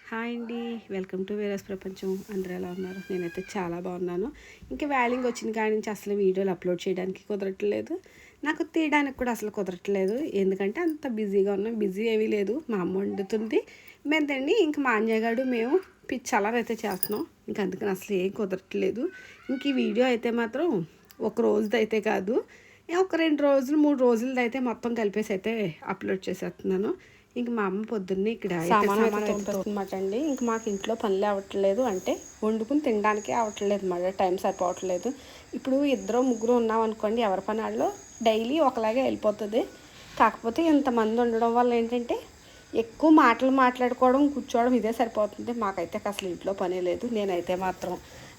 Hi అండి, welcome to వేరస్ ప్రపంచం. అందరూ ఎలా ఉన్నారు? నేనైతే చాలా బాగున్నాను. ఇంకా వ్యాలింగ్ వచ్చిన కాడి నుంచి అసలు వీడియోలు అప్లోడ్ చేయడానికి కుదరట్లేదు, నాకు తీయడానికి కూడా అసలు కుదరట్లేదు. ఎందుకంటే అంత బిజీగా ఉన్నాం. బిజీ ఏమీ లేదు, మా అమ్మ వండుతుంది మెంతండి. ఇంక మా అన్నయ్యగాడు మేము పిచ్చలర్ అయితే చేస్తున్నాం. ఇంక అందుకని అసలు ఏం కుదరట్లేదు. ఇంక ఈ వీడియో అయితే మాత్రం ఒక రోజుది అయితే కాదు, ఒక 2 రోజులు 3 రోజులది అయితే మొత్తం కలిపేసి అయితే అప్లోడ్ చేసేస్తున్నాను. ఇంక మా అమ్మ పొద్దున్నే ఇక్కడ సామాన్ అనమాట అండి. ఇంక మాకు ఇంట్లో పనులు అవ్వట్లేదు, అంటే వండుకుని తినడానికి అవ్వట్లేదు, మళ్ళీ టైం సరిపోవట్లేదు. ఇప్పుడు 2 3 ఉన్నాం అనుకోండి, ఎవరి పని వాళ్ళు డైలీ ఒకలాగే వెళ్ళిపోతుంది. కాకపోతే ఇంతమంది ఉండడం వల్ల ఏంటంటే ఎక్కువ మాటలు మాట్లాడుకోవడం కూర్చోవడం ఇదే సరిపోతుంది. మాకైతే అసలు ఇంట్లో పనే లేదు. నేనైతే మాత్రం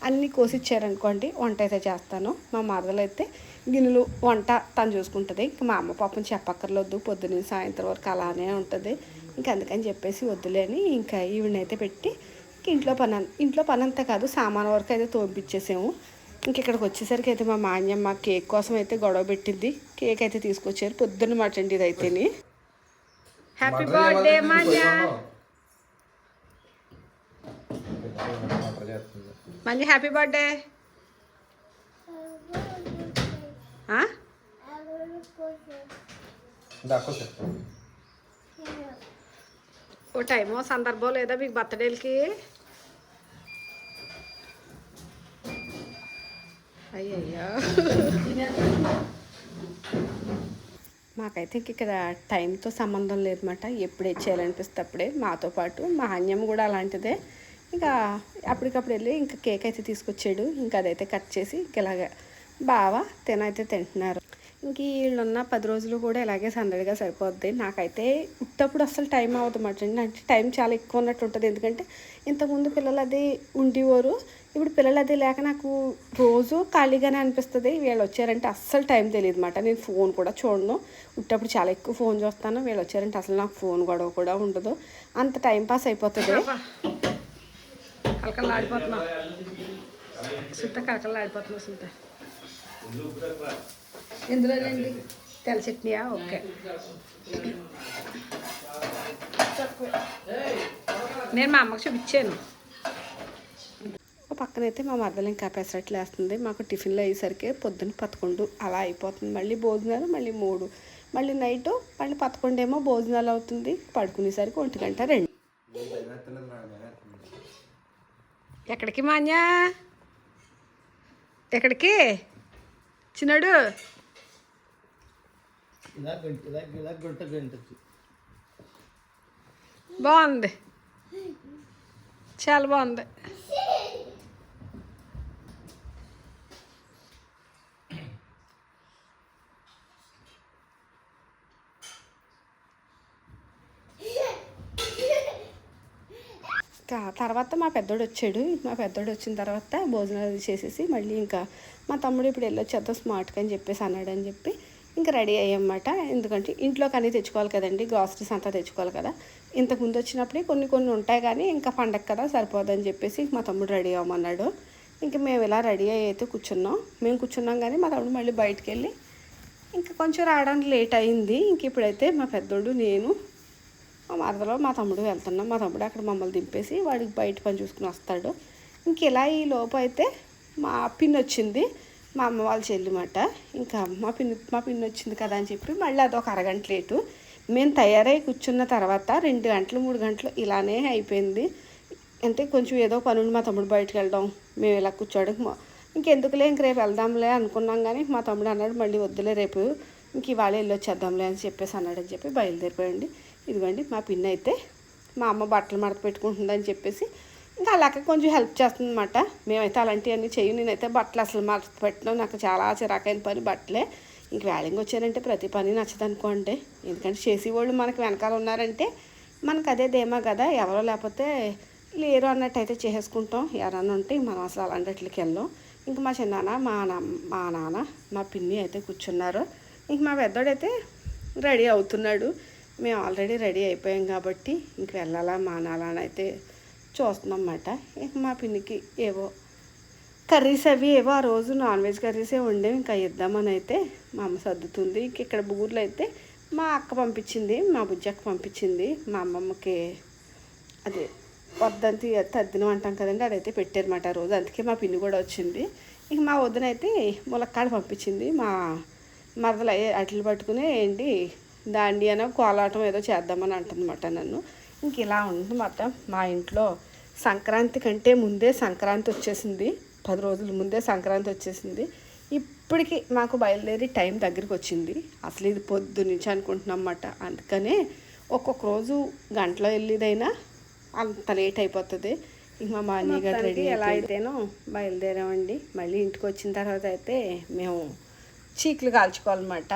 అన్నీ కోసిచ్చారనుకోండి వంట అయితే చేస్తాను. మా మరదలు అయితే గిన్నెలు వంట తను చూసుకుంటుంది. ఇంక మా అమ్మ పాపం చెప్పక్కర్లేదు, పొద్దున్న సాయంత్రం వరకు అలానే ఉంటుంది. ఇంక అందుకని చెప్పేసి వద్దులేని ఇంకా ఈవినైతే పెట్టి ఇంట్లో పని అంతా కాదు, సామాన్ వరకు అయితే తోంపించేసాము. ఇంక ఇక్కడికి వచ్చేసరికి అయితే మా మాన్యమ్మ కేక్ కోసం అయితే గొడవ పెట్టింది. కేక్ అయితే తీసుకొచ్చారు పొద్దున్న మటండి ఇది అయితేని. Happy birthday Manya. మంచి హ్యాపీ బర్త్డే. ఓ టైమో సందర్భం లేదా మీకు బర్త్డేలకి? అయ్యయ్యో, మాకైతే ఇక్కడ టైంతో సంబంధం లేదన్నమాట. ఎప్పుడు చేయాలనిపిస్తే అప్పుడే. మాతో పాటు మా అన్యమ్మ కూడా అలాంటిదే. ఇంకా అప్పటికప్పుడు వెళ్ళి ఇంకా కేక్ అయితే తీసుకొచ్చాడు. ఇంకా అదైతే కట్ చేసి ఇలాగ బాగా తినైతే తింటున్నారు. ఇంక వీళ్ళున్న 10 రోజులు కూడా ఇలాగే సందడిగా సరిపోద్ది. నాకైతే ఉట్టప్పుడు అసలు టైం అవ్వదన్నమాట అండి. అంటే టైం చాలా ఎక్కువ ఉన్నట్టు ఉంటుంది. ఎందుకంటే ఇంతకుముందు పిల్లలు అది ఉండేవారు, ఇప్పుడు పిల్లలు అది లేక నాకు రోజు ఖాళీగానే అనిపిస్తుంది. వీళ్ళు వచ్చారంటే అస్సలు టైం తెలియదు అన్నమాట. నేను ఫోన్ కూడా చూడను. ఉట్టప్పుడు చాలా ఎక్కువ ఫోన్ చూస్తాను. వీళ్ళు వచ్చారంటే అసలు నాకు ఫోన్ గొడవ కూడా ఉండదు. అంత టైం పాస్ అయిపోతుంది. కలకల్లాడిపోతున్నా సుత్త, కలకల్లాడిపోతున్నా సుత్త. ఎందులోనండి? తెల్ల చట్నీయా? ఓకే. నేను మా అమ్మకి చూపించాను. పక్కనైతే మా మరదలు ఇంకా పెసరట్లు వేస్తుంది. మాకు టిఫిన్లో అయ్యేసరికి పొద్దున్న 11 అలా అయిపోతుంది. మళ్ళీ భోజనాలు మళ్ళీ 3, మళ్ళీ నైటు మళ్ళీ 11 ఏమో భోజనాలు అవుతుంది. పడుకునేసరికి 1:02. ఎక్కడికి మాన్యా? ఎక్కడికి చిన్నాడు? బాగుంది, చాలా బాగుంది. తర్వాత మా పెద్దోడు వచ్చాడు. మా పెద్దోడు వచ్చిన తర్వాత భోజనాలు చేసేసి మళ్ళీ ఇంకా మా తమ్ముడు ఇప్పుడు వెళ్ళొచ్చేద్దాం స్మార్ట్గా అని చెప్పేసి అన్నాడని చెప్పి ఇంకా రెడీ అయ్యమాట. ఎందుకంటే ఇంట్లోకి అన్నీ తెచ్చుకోవాలి కదండి, గ్రాసరీస్ అంతా తెచ్చుకోవాలి కదా. ఇంతకుముందు వచ్చినప్పుడే కొన్ని ఉంటాయి, కానీ ఇంకా పండగ కదా సరిపోదని చెప్పేసి మా తమ్ముడు రెడీ అవ్వమన్నాడు. ఇంకా మేము ఇలా రెడీ అయ్యి అయితే మేము కూర్చున్నాం కానీ మా తమ్ముడు మళ్ళీ బయటికి వెళ్ళి ఇంకా కొంచెం రావడానికి లేట్ అయింది. ఇంక ఇప్పుడైతే మా పెద్దోడు, నేను, మా మరదలో మా తమ్ముడు వెళ్తున్నాం. మా తమ్ముడు అక్కడ మమ్మల్ని దింపేసి వాడికి బయట పని చూసుకుని వస్తాడు. ఇంక ఇలా ఈ లోపు అయితే మా పిన్ వచ్చింది, మా అమ్మ వాళ్ళ చెల్లిమాట. ఇంకా మా పిన్ వచ్చింది కదా అని చెప్పి మళ్ళీ అదొక అరగంట లేటు. మేము తయారై కూర్చున్న తర్వాత 2 గంటలు 3 గంటలు ఇలానే అయిపోయింది. అంటే కొంచెం ఏదో పనుండి మా తమ్ముడు బయటకు వెళ్ళడం, మేము ఇలా కూర్చోవడం. ఇంకెందుకులే ఇంక రేపు వెళ్దాంలే అనుకున్నాం, కానీ మా తమ్ముడు అన్నాడు మళ్ళీ వద్దులే రేపు ఇంక ఇవాళ వెళ్ళొచ్చేద్దాంలే అని చెప్పేసి అన్నాడని చెప్పి బయలుదేరిపోయండి. ఇదిగోండి మా పిన్ అయితే మా అమ్మ బట్టలు మడత పెట్టుకుంటుందని చెప్పేసి ఇంకా అలాగే కొంచెం హెల్ప్ చేస్తుంది అనమాట. మేమైతే అలాంటివన్నీ చెయ్యి. నేనైతే బట్టలు అసలు మడత పెట్టడం నాకు చాలా చిరాకైన పని బట్టలే. ఇంక వేళంగా వచ్చారంటే ప్రతి పని నచ్చదనుకోండి. ఎందుకంటే చేసేవాళ్ళు మనకు వెనకాల ఉన్నారంటే మనకు అదే ధీమా కదా. ఎవరో లేకపోతే లేరు అన్నట్టు అయితే చేసేసుకుంటాం. ఎవరన్నా ఉంటే మనం అసలు అలాంటికి వెళ్ళాం. ఇంక మా చిన్నాన్న, మా నాన్న, మా పిన్ని అయితే కూర్చున్నారు. ఇంక మా పెద్దోడైతే రెడీ అవుతున్నాడు. మేము ఆల్రెడీ రెడీ అయిపోయాం కాబట్టి ఇంక వెళ్ళాలా మానాలా అని అయితే చూస్తున్నాం అన్నమాట. ఇంక మా పిన్నికి ఏవో కర్రీస్ అవి ఏవో ఆ రోజు నాన్ వెజ్ కర్రీసే ఉండేవి, ఇంకా ఇద్దామని అయితే మా అమ్మ సర్దుతుంది. ఇంక ఇక్కడ బూర్లు అయితే మా అక్క పంపించింది, మా బుజ్జక్క పంపించింది. మా అమ్మమ్మకి అదే వద్దంతి తద్దినం అంటాం కదండి, అదైతే పెట్టారన్నమాట రోజు. అందుకే మా పిన్ని కూడా వచ్చింది. ఇంక మా వదినైతే ములక్కాడ పంపించింది. మా మరదలు అట్లు పట్టుకుని ఏంటి దాండి అనో కోలాటం ఏదో చేద్దామని అంటుందన్నమాట నన్ను. ఇంక ఇలా ఉందన్నమాట మా ఇంట్లో. సంక్రాంతి కంటే ముందే సంక్రాంతి వచ్చేసింది, 10 రోజుల ముందే సంక్రాంతి వచ్చేసింది. ఇప్పటికి మాకు బయలుదేరి టైం దగ్గరికి వచ్చింది. అసలు ఇది పొద్దు నుంచి అనుకుంటున్నాం అన్నమాట. అందుకనే ఒక్కొక్క రోజు గంటలో వెళ్ళేదైనా అంత లేట్ అయిపోతుంది. ఇంకా మా అన్నయ్య గారు రెడీ ఎలా అయితేనో బయలుదేరామండి. మళ్ళీ ఇంటికి వచ్చిన తర్వాత అయితే మేము చీకులు కాల్చుకోవాలన్నమాట.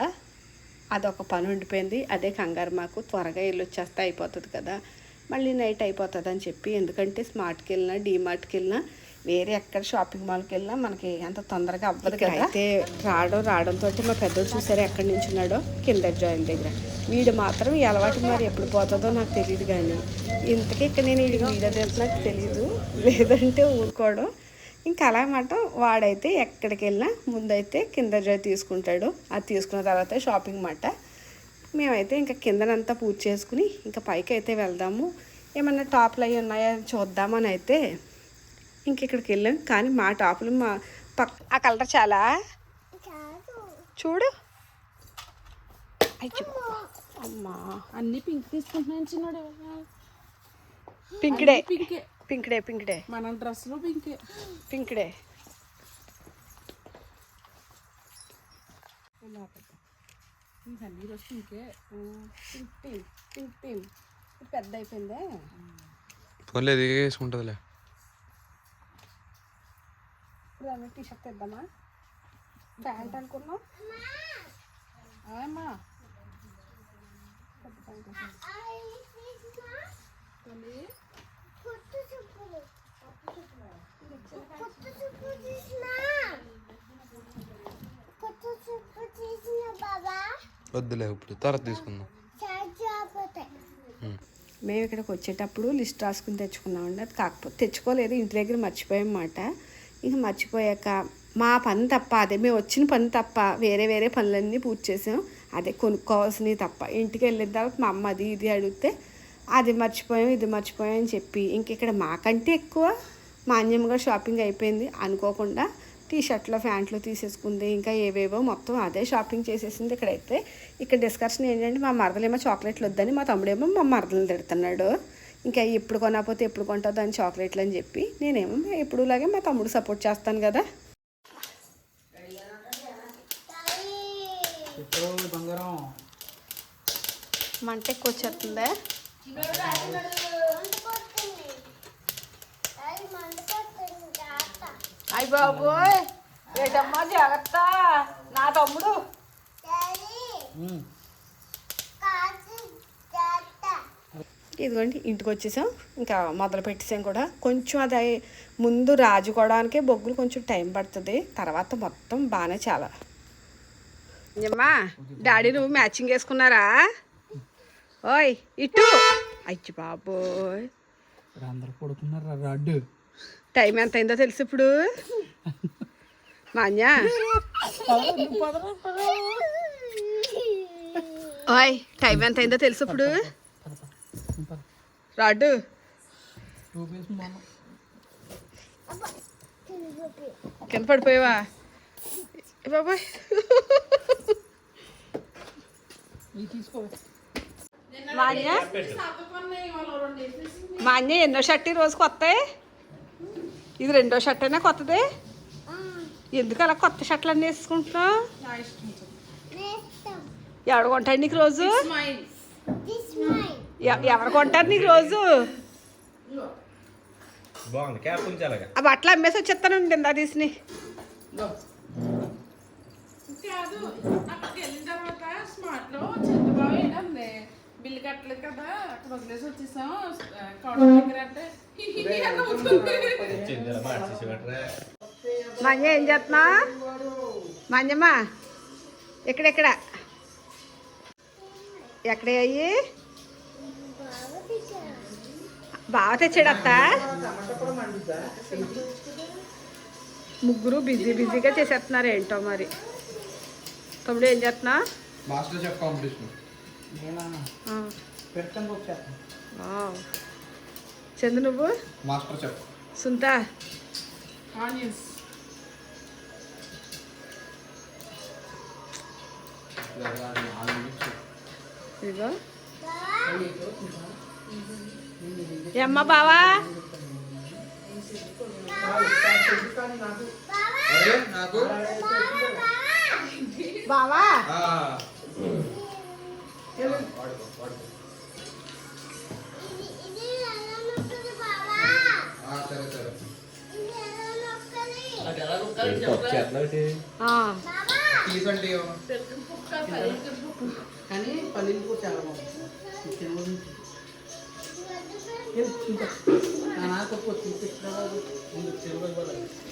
అదొక పని ఉండిపోయింది. అదే కంగారు మాకు. త్వరగా వెళ్ళి వచ్చేస్తే అయిపోతుంది కదా, మళ్ళీ నైట్ అయిపోతుంది అని చెప్పి. ఎందుకంటే స్మార్ట్కి వెళ్ళినా డీమార్ట్కి వెళ్ళినా వేరే ఎక్కడ షాపింగ్ మాల్కి వెళ్ళినా మనకి అంత తొందరగా అవ్వదు కదా. అయితే రావడంతో మా పెద్దోడు చూసారా ఎక్కడి నుంచి ఉన్నాడో, కింద జాయిన్ దగ్గర. వీడు మాత్రం ఈ అలవాటు మరి ఎప్పుడు పోతుందో నాకు తెలియదు. కానీ ఇంతకీ ఇక్కడ నేను వీడికి వీడియో నాకు తెలియదు, లేదంటే ఊరుకోవడం. ఇంకా అలా మాట వాడైతే ఎక్కడికి వెళ్ళినా ముందైతే కింద జాయ్ తీసుకుంటాడు. అది తీసుకున్న తర్వాత షాపింగ్ మాట. మేమైతే ఇంకా కిందనంతా పూజ చేసుకుని ఇంకా పైకి అయితే వెళ్దాము, ఏమన్నా టాప్లు అవి ఉన్నాయా చూద్దామని అయితే ఇంక ఇక్కడికి వెళ్ళాం. కానీ మా టాపులు మా ఆ కలర్ చాలా చూడు. అమ్మా అన్ని పింక్ తీసుకుంటున్నాను చిన్నోడు. పింక్డే పింక్డే పింక్డే మన డ్రెస్లో పింకే పింక్డే. అన్ని రోజు పింకే. పింక్ టీమ్ పింక్ టీమ్ పెద్ద అయిపోయిందే. పోలేదు వేసుకుంటుందిలే. ఇప్పుడు అన్నీ టీషర్ట్ తెద్దామా, ప్యాంట్ అనుకున్నాం. అమ్మా వద్దులే, ఇప్పుడు తర్వాత తీసుకుందాం. మేము ఇక్కడికి వచ్చేటప్పుడు లిస్ట్ రాసుకుని తెచ్చుకున్నామండి. అది కాకపోతే తెచ్చుకోలేదు, ఇంటి దగ్గర మర్చిపోయామన్నమాట. ఇంక మర్చిపోయాక మా పని తప్ప, అదే మేము వచ్చిన పని తప్ప వేరే పనులన్నీ పూర్తి చేసాం. అదే కొనుక్కోవాల్సినవి తప్ప. ఇంటికి వెళ్ళిన తర్వాత మా అమ్మ అది ఇది అడిగితే అది మర్చిపోయాం ఇది మర్చిపోయాం అని చెప్పి ఇంక ఇక్కడ మాకంటే ఎక్కువ మా అన్యమ్మగా షాపింగ్ అయిపోయింది. అనుకోకుండా టీషర్ట్లు ప్యాంట్లు తీసేసుకుంది, ఇంకా ఏవేవో మొత్తం అదే షాపింగ్ చేసేసింది. ఇక్కడైతే ఇక్కడ డిస్కషన్ ఏంటంటే మా మరదలేమో చాక్లెట్లు వద్దని, మా తమ్ముడేమో మా మరదలు తిడుతున్నాడు. ఇంకా ఎప్పుడు కొనకపోతే ఎప్పుడు కొంటుందో అని చాక్లెట్లు అని చెప్పి నేనేమో ఎప్పుడులాగే మా తమ్ముడు సపోర్ట్ చేస్తాను కదా. మంట ఎక్కువ వచ్చేస్తుందా? అయ్య బాబోయ్, ఏటమ్మా జాగ్రత్త నా తమ్ముడు. ఇదిగోండి ఇంటికి వచ్చేసాం, ఇంకా మొదలు పెట్టేసాం కూడా. కొంచెం అది ముందు రాజుకోవడానికే బొగ్గులు కొంచెం టైం పడుతుంది, తర్వాత మొత్తం బాగానే. చాలా అమ్మా డాడీ నువ్వు మ్యాచింగ్ వేసుకున్నారా? ఓయ్ ఇటు అయ్యి బాబోయ్, అందరు పడుకున్నారా? రాడ్డు టైం ఎంత అయిందో తెలుసు ఇప్పుడు. మాన్యా ఓయ్ టైం ఎంత అయిందో తెలుసు ఇప్పుడు. రాడ్డు కింద పడిపోయావా బాబాయ్? మా అన్న ఎన్నో షర్ట్ ఈ రోజు కొత్తాయి. ఇది రెండో షర్ట్ అయినా కొత్తది. ఎందుకు అలా కొత్త షర్ట్లు అన్నీ వేసుకుంటున్నావు? ఎవరు కొంటాడు నీకు రోజు? ఎవరు కొంటారు నీకు రోజు? ఆ బట్టలు అమ్మేసి వచ్చేస్తానండి ఇందా తీసిని. బిల్లు కట్టలేదు కదా, అక్కడ వదిలేసి వచ్చేసాం. కౌంటర్ దగ్గర అంటే మంజ ఏం చేస్తున్నా? మంజమ్మా ఎక్కడెక్కడ ఎక్కడ అయ్యి బాగా తెచ్చాడత్త. ముగ్గురు బిజీగా చేసేస్తున్నారు ఏంటో మరి. తమ్ముడు ఏం చేస్తున్నా? మాస్టర్ చెఫ్ కాంపిటీషన్ చందు నువ్వు మాస్టర్ చెఫ్ సుంత ఆనియన్స్ ఇదిగో ఏమ్మా బావా నాకు బావా సరే సరే ఆ, తీసండి కానీ పల్లీలు కూడా చాలా బాగుంది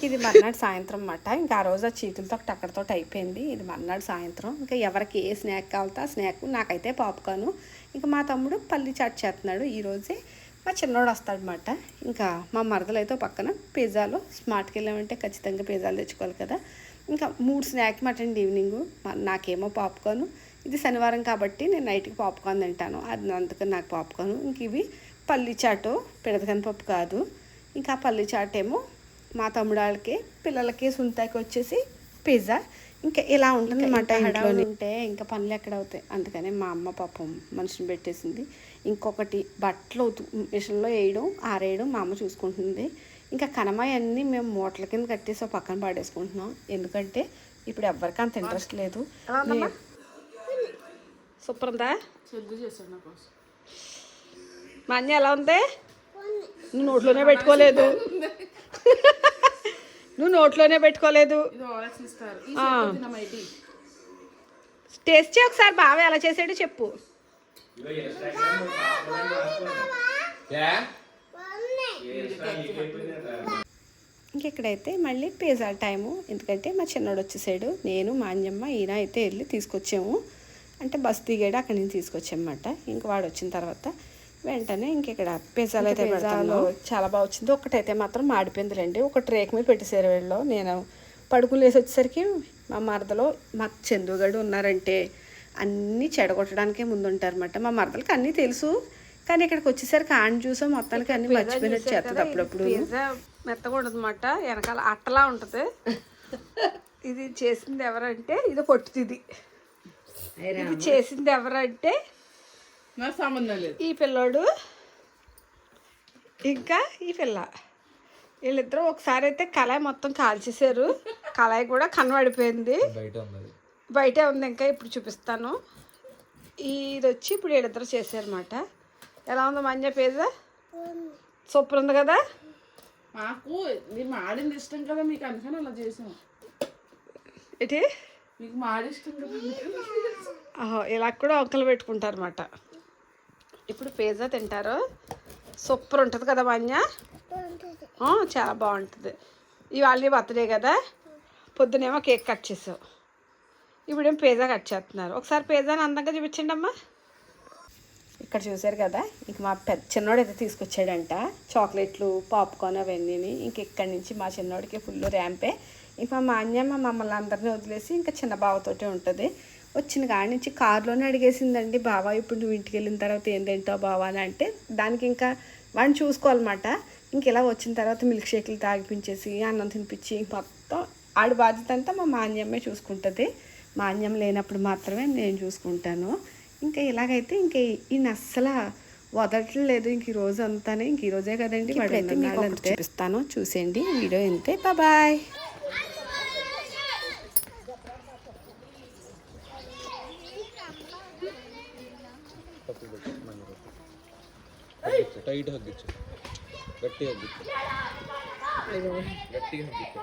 ఇది మర్నాడు సాయంత్రం అన్నమాట. ఇంకా ఆ రోజు ఆ చీకులతో అక్కడితో అయిపోయింది. ఇది మర్నాడు సాయంత్రం. ఇంకా ఎవరికి ఏ స్నాక్ కావాలితే ఆ స్నాక్, నాకైతే పాప్కార్న్. ఇంకా మా తమ్ముడు పల్లి చాట్ చేస్తున్నాడు. ఈరోజే మా చిన్నోడు వస్తాడనమాట. ఇంకా మా మరదలు అయితే పక్కన పిజ్జాలో స్మార్ట్కి వెళ్ళామంటే ఖచ్చితంగా పిజ్జాలు తెచ్చుకోవాలి కదా. ఇంకా 3 స్నాక్ మటండి ఈవినింగ్. నాకేమో పాప్కార్న్. ఇది శనివారం కాబట్టి నేను నైట్కి పాప్కార్న్ తింటాను, అది అందుకని నాకు పాప్కార్న్. ఇంక ఇవి పల్లి చాటు, పిడతకని పప్పు కాదు. ఇంకా పల్లి చాట్ ఏమో మా తమ్ముడు వాళ్ళకి, పిల్లలకి సుంతాకి వచ్చేసి పిజ్జా. ఇంకా ఇలా ఉంటుంది అన్నమాట. ఇంట్లో ఉంటే ఇంకా పనులు ఎక్కడ అవుతాయి. అందుకనే మా అమ్మ పాపం మనిషిని పెట్టేసింది. ఇంకొకటి బట్టలు మిషన్లో వేయడం ఆరేయడం మా అమ్మ చూసుకుంటుంది. ఇంకా కనమాయి అన్నీ మేము మూటల కింద కట్టేసి పక్కన పాడేసుకుంటున్నాం. ఎందుకంటే ఇప్పుడు ఎవరికి అంత ఇంట్రెస్ట్ లేదు. సూపర్ ఉందా? చెద్దు చేశాడు నా కోసం. మా అన్న ఎలా ఉంది? నువ్వు నోట్లోనే పెట్టుకోలేదు. నువ్వు నోట్లోనే పెట్టుకోలేదు. ఇది ఓఆర్ఎస్ ఇస్తారు. ఈ సెట్ తినమైటి. టేస్ట్ చేయి ఒకసారి. బాగా ఎలా చేసాడో చెప్పు. ఇంకెక్కడైతే మళ్ళీ పిజ్జా టైము. ఎందుకంటే మా చిన్నోడు వచ్చేసాడు. నేను మా అంజమ్మ ఈయన అయితే వెళ్ళి తీసుకొచ్చాము. అంటే బస్ దిగాడు, అక్కడి నుంచి తీసుకొచ్చామన్నమాట. ఇంక వాడు వచ్చిన తర్వాత వెంటనే ఇంకెక్కడ పిజ్జాలు అయితే పిజ్జాలో చాలా బాగా వచ్చింది. ఒకటైతే మాత్రం మాడిపోయిందిలేండి. ఒక ట్రేక్ మీద పెట్టేసారు వీళ్ళు. నేను పడుకుని లేసి వచ్చేసరికి మా మరదలో మాకు చందుగడు ఉన్నారంటే అన్నీ చెడగొట్టడానికే ముందుంటారన్నమాట. మా మరదలకి అన్నీ తెలుసు, కానీ ఇక్కడికి వచ్చేసరికి ఆన్ చూసాం మొత్తానికి అన్నీ మర్చిపోయినట్టు చేస్తుంది అప్పుడప్పుడు. పిజ్జా మెత్తగా ఉండదన్నమాట, వెనకాల అట్టలా ఉంటుంది. ఇది చేసింది ఎవరంటే ఇది పొట్టుది. ఇది చేసింది ఎవరంటే నాకు సంబంధం లేదు. ఈ పిల్లోడు ఇంకా ఈ పిల్ల, వీళ్ళిద్దరూ ఒకసారి అయితే కళాయి మొత్తం కాల్చేసారు. కళాయి కూడా కనబడిపోయింది, బయటే ఉంది. ఇంకా ఇప్పుడు చూపిస్తాను. ఇది వచ్చి ఇప్పుడు వీళ్ళిద్దరూ చేశారన్నమాట. ఎలా ఉందో మంజా పిజ్జా? సూపర్ ఉంది కదా. మాకు మీరు మాడింది ఇష్టం కదా, మీకు అందుకని అలా చేసాం. ఏంటి మీకు మాడి ఇష్టం కదా. ఇలా కూడా వంకలు పెట్టుకుంటారన్నమాట. ఇప్పుడు పిజ్జా తింటారు. సూపర్ ఉంటుంది కదా మంజా? చాలా బాగుంటుంది. ఇవాళ బర్త్డే కదా, పొద్దునేమో కేక్ కట్ చేసావు, ఇప్పుడేమో పిజ్జా కట్ చేస్తున్నారు. ఒకసారి పిజ్జాని అందంగా చూపించండి అమ్మా. ఇక్కడ చూసారు కదా, ఇంక మా చిన్నోడు అయితే తీసుకొచ్చాడంట చాక్లెట్లు, పాప్కార్న్ అవన్నీ. ఇంక ఇక్కడి నుంచి మా చిన్నోడికి ఫుల్ ర్యాంపే. ఇంకా మా అన్యమ్మ మమ్మల్ని అందరినీ వదిలేసి ఇంకా చిన్న బావతోటే ఉంటుంది. వచ్చిన కాడి నుంచి కారులోనే అడిగేసిందండి, బావా ఇప్పుడు నువ్వు ఇంటికి వెళ్ళిన తర్వాత ఏం తింటావు బావా అని. అంటే దానికి ఇంకా వాడిని చూసుకోవాలన్నమాట. ఇంక ఇలా వచ్చిన తర్వాత మిల్క్ షేక్లు తాగిపించేసి అన్నం తినిపించి మొత్తం ఆడి బాధ్యత అంతా మా మాన్యమ్మే చూసుకుంటుంది. మాన్యం లేనప్పుడు మాత్రమే నేను చూసుకుంటాను. ఇంకా ఇలాగైతే ఇంకా ఈయన అస్సలు వదలట్లేదు. ఇంక ఈ రోజు అంతానే, ఇంక ఈ రోజే కదండి వాడైతే మీకు అంతే చూపిస్తాను, చూసేయండి వీడియో. అంతే, బాయ్. టైట్ హగ్గించు, గట్టి హగ్గించు, గట్టిగా హగ్గించు.